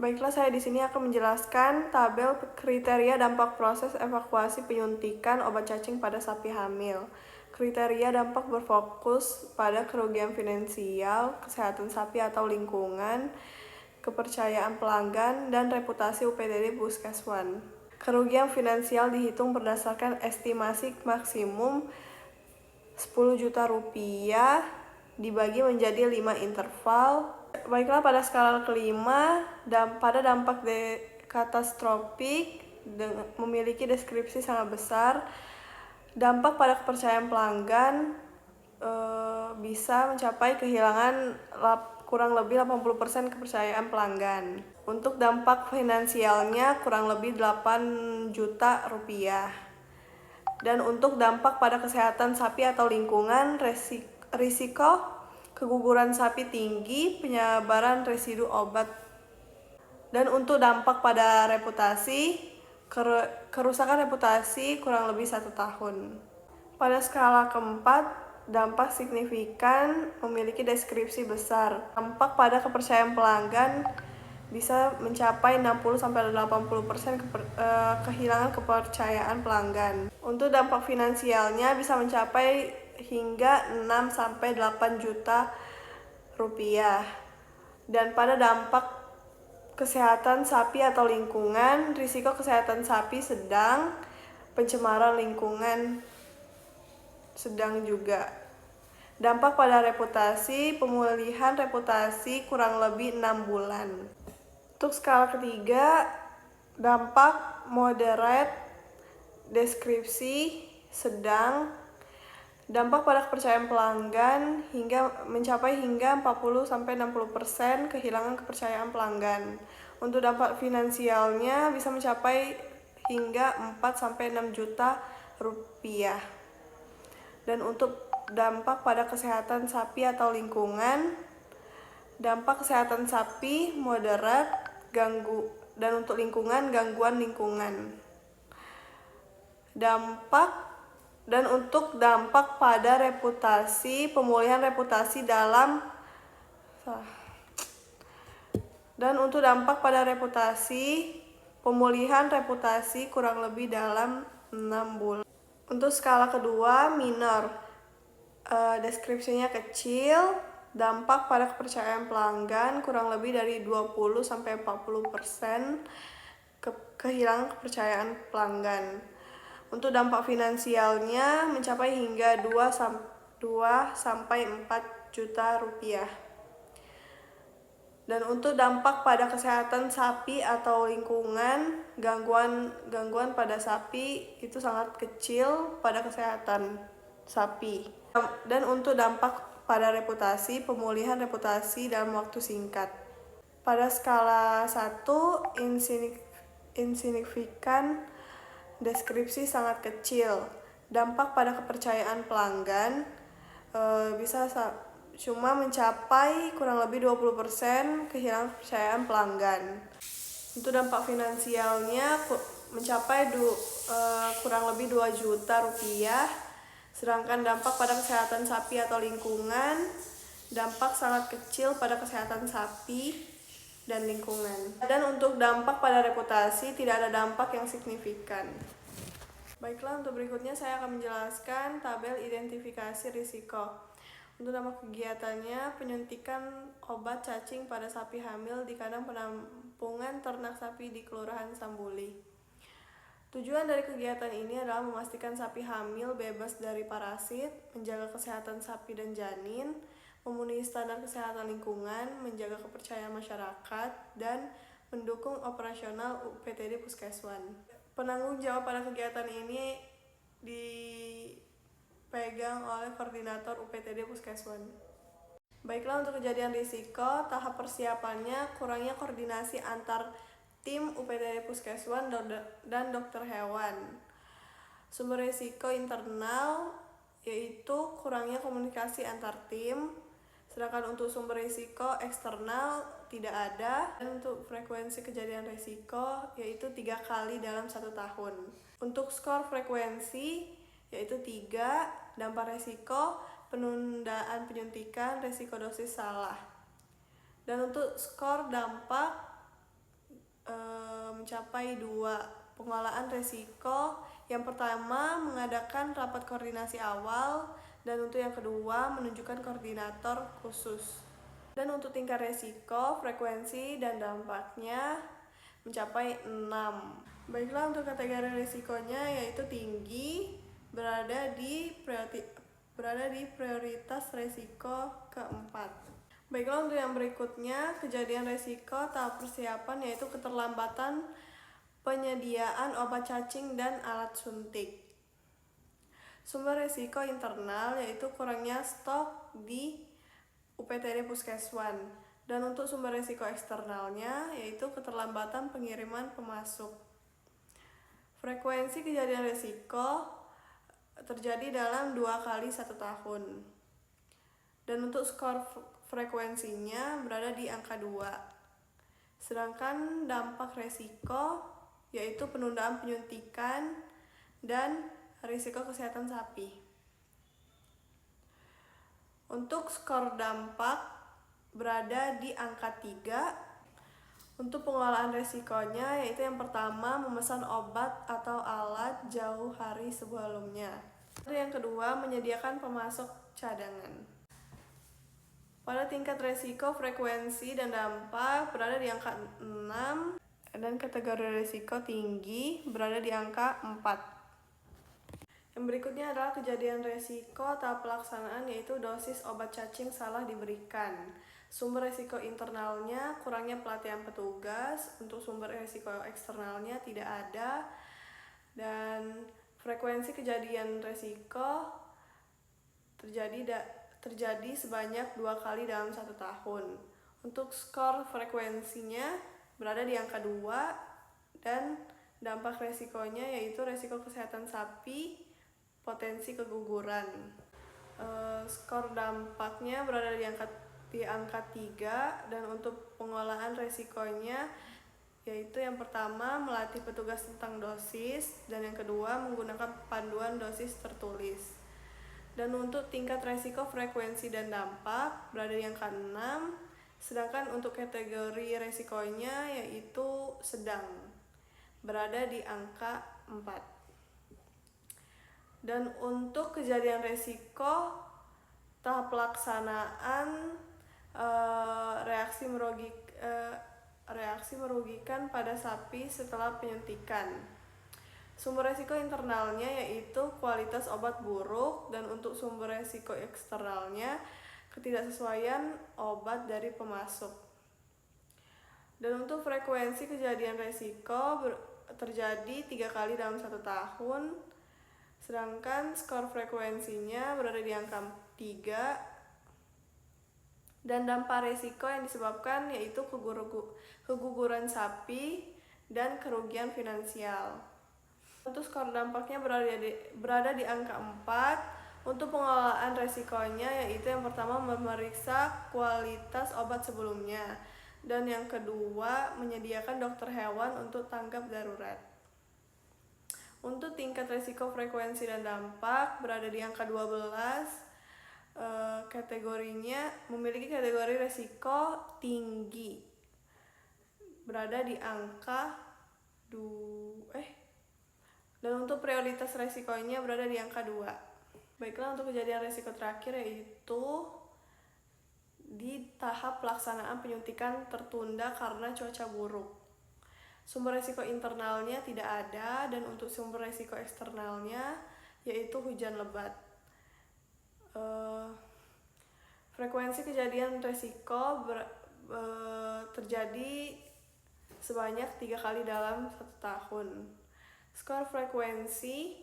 Baiklah, saya di sini akan menjelaskan tabel kriteria dampak proses evakuasi penyuntikan obat cacing pada sapi hamil. Kriteria dampak berfokus pada kerugian finansial, kesehatan sapi atau lingkungan, kepercayaan pelanggan, dan reputasi UPTD Puskeswan. Kerugian finansial dihitung berdasarkan estimasi maksimum 10 juta rupiah dibagi menjadi 5 interval. Baiklah, pada skala kelima, pada dampak katastrofik memiliki deskripsi sangat besar. Dampak pada kepercayaan pelanggan bisa mencapai kehilangan kurang lebih 80% kepercayaan pelanggan. Untuk dampak finansialnya kurang lebih 8 juta rupiah. Dan untuk dampak pada kesehatan sapi atau lingkungan, risiko keguguran sapi tinggi, penyebaran residu obat. Dan untuk dampak pada reputasi, kerusakan reputasi kurang lebih 1 tahun. Pada skala keempat, dampak signifikan memiliki deskripsi besar. Dampak pada kepercayaan pelanggan bisa mencapai 60-80% kehilangan kepercayaan pelanggan. Untuk dampak finansialnya bisa mencapai hingga 6-8 juta rupiah. Dan pada dampak kesehatan sapi atau lingkungan, risiko kesehatan sapi sedang, pencemaran lingkungan sedang juga. Dampak pada reputasi, pemulihan reputasi kurang lebih 6 bulan. Untuk skala ketiga, dampak moderate, deskripsi sedang, dampak pada kepercayaan pelanggan mencapai hingga 40-60% kehilangan kepercayaan pelanggan. Untuk dampak finansialnya bisa mencapai hingga 4-6 juta rupiah. Dan untuk dampak pada kesehatan sapi atau lingkungan, dampak kesehatan sapi moderat, dan untuk lingkungan, gangguan lingkungan. Dan untuk dampak pada reputasi, pemulihan reputasi pemulihan reputasi kurang lebih dalam 6 bulan. Untuk skala kedua, minor, deskripsinya kecil, dampak pada kepercayaan pelanggan kurang lebih dari 20-40% kehilangan kepercayaan pelanggan. Untuk dampak finansialnya mencapai hingga 2-4 juta rupiah. Dan untuk dampak pada kesehatan sapi atau lingkungan, gangguan pada sapi itu sangat kecil pada kesehatan sapi. Dan untuk dampak pada reputasi, pemulihan reputasi dalam waktu singkat. Pada skala 1, insignifikan, deskripsi sangat kecil. Dampak pada kepercayaan pelanggan bisa cuma mencapai kurang lebih 20% kehilangan kepercayaan pelanggan. Untuk dampak finansialnya mencapai kurang lebih 2 juta rupiah. Sedangkan dampak pada kesehatan sapi atau lingkungan, dampak sangat kecil pada kesehatan sapi dan lingkungan. Dan untuk dampak pada reputasi tidak ada dampak yang signifikan. Baiklah, untuk berikutnya saya akan menjelaskan tabel identifikasi risiko. Untuk nama kegiatannya, penyuntikan obat cacing pada sapi hamil di kandang penampungan ternak sapi di Kelurahan Sambuli. Tujuan dari kegiatan ini adalah memastikan sapi hamil bebas dari parasit, menjaga kesehatan sapi dan janin, memenuhi standar kesehatan lingkungan, menjaga kepercayaan masyarakat, dan mendukung operasional UPTD Puskeswan. Penanggung jawab pada kegiatan ini dipegang oleh Koordinator UPTD Puskeswan. Baiklah, untuk kejadian risiko, tahap persiapannya kurangnya koordinasi antar tim UPTD Puskeswan dan dokter hewan. Sumber risiko internal yaitu kurangnya komunikasi antar tim, sedangkan untuk sumber risiko eksternal tidak ada. Dan untuk frekuensi kejadian risiko yaitu 3 kali dalam 1 tahun. Untuk skor frekuensi yaitu 3, dampak risiko, penundaan penyuntikan, risiko dosis salah. Dan untuk skor dampak mencapai 2. Pengelolaan risiko. Yang pertama, mengadakan rapat koordinasi awal, dan untuk yang kedua, menunjukkan koordinator khusus. Dan untuk tingkat risiko, frekuensi, dan dampaknya mencapai 6. Baiklah, untuk kategori risikonya yaitu tinggi, berada di prioritas risiko keempat. Baiklah, untuk yang berikutnya, kejadian risiko tahap persiapan yaitu keterlambatan penyediaan obat cacing dan alat suntik. Sumber risiko internal yaitu kurangnya stok di UPTD Puskeswan. Dan untuk sumber risiko eksternalnya yaitu keterlambatan pengiriman pemasok. Frekuensi kejadian risiko terjadi dalam 2 kali 1 tahun. Dan untuk skor frekuensinya berada di angka 2. Sedangkan dampak risiko yaitu penundaan penyuntikan dan risiko kesehatan sapi. Untuk skor dampak berada di angka 3. Untuk pengelolaan risikonya yaitu yang pertama, memesan obat atau alat jauh hari sebelumnya. Yang kedua, menyediakan pemasok cadangan. Pada tingkat risiko, frekuensi, dan dampak berada di angka 6. Dan kategori risiko tinggi berada di angka 4. Yang berikutnya adalah kejadian risiko tahap pelaksanaan yaitu dosis obat cacing salah diberikan. Sumber risiko internalnya kurangnya pelatihan petugas, untuk sumber risiko eksternalnya tidak ada. Dan frekuensi kejadian risiko terjadi sebanyak 2 kali dalam 1 tahun. Untuk skor frekuensinya berada di angka 2, dan dampak resikonya yaitu resiko kesehatan sapi, potensi keguguran. Skor dampaknya berada di angka 3, dan untuk pengolahan resikonya yaitu yang pertama, melatih petugas tentang dosis, dan yang kedua, menggunakan panduan dosis tertulis. Dan untuk tingkat resiko, frekuensi, dan dampak berada di angka 6. Sedangkan untuk kategori resikonya yaitu sedang, berada di angka 4. Dan untuk kejadian resiko tahap pelaksanaan reaksi merugikan pada sapi setelah penyuntikan. Sumber resiko internalnya yaitu kualitas obat buruk, dan untuk sumber resiko eksternalnya ketidaksesuaian obat dari pemasok. Dan untuk frekuensi kejadian resiko terjadi 3 kali dalam 1 tahun. Sedangkan skor frekuensinya berada di angka 3. Dan dampak resiko yang disebabkan yaitu keguguran sapi dan kerugian finansial. Untuk skor dampaknya berada di angka 4. Untuk pengelolaan resikonya yaitu yang pertama, memeriksa kualitas obat sebelumnya, dan yang kedua, menyediakan dokter hewan untuk tanggap darurat. Untuk tingkat resiko, frekuensi, dan dampak berada di angka 12. Kategorinya memiliki kategori resiko tinggi, berada di angka 2. Dan untuk prioritas resikonya berada di angka 2. Baiklah, untuk kejadian risiko terakhir yaitu di tahap pelaksanaan penyuntikan tertunda karena cuaca buruk. Sumber risiko internalnya tidak ada, dan untuk sumber risiko eksternalnya yaitu hujan lebat. Frekuensi kejadian risiko terjadi sebanyak 3 kali dalam 1 tahun. Skor frekuensi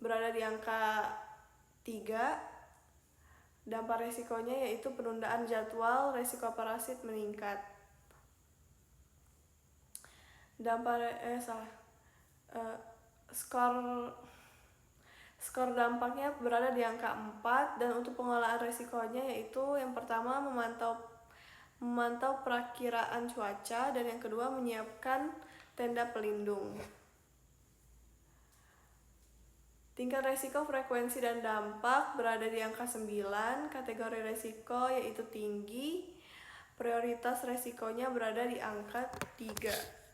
berada di angka 3. Dampak resikonya yaitu penundaan jadwal, resiko parasit meningkat. Skor dampaknya berada di angka 4, dan untuk pengolahan resikonya yaitu yang pertama, memantau perakiraan cuaca, dan yang kedua, menyiapkan tenda pelindung. Tingkat resiko, frekuensi, dan dampak berada di angka 9. Kategori resiko yaitu tinggi. Prioritas resikonya berada di angka 3.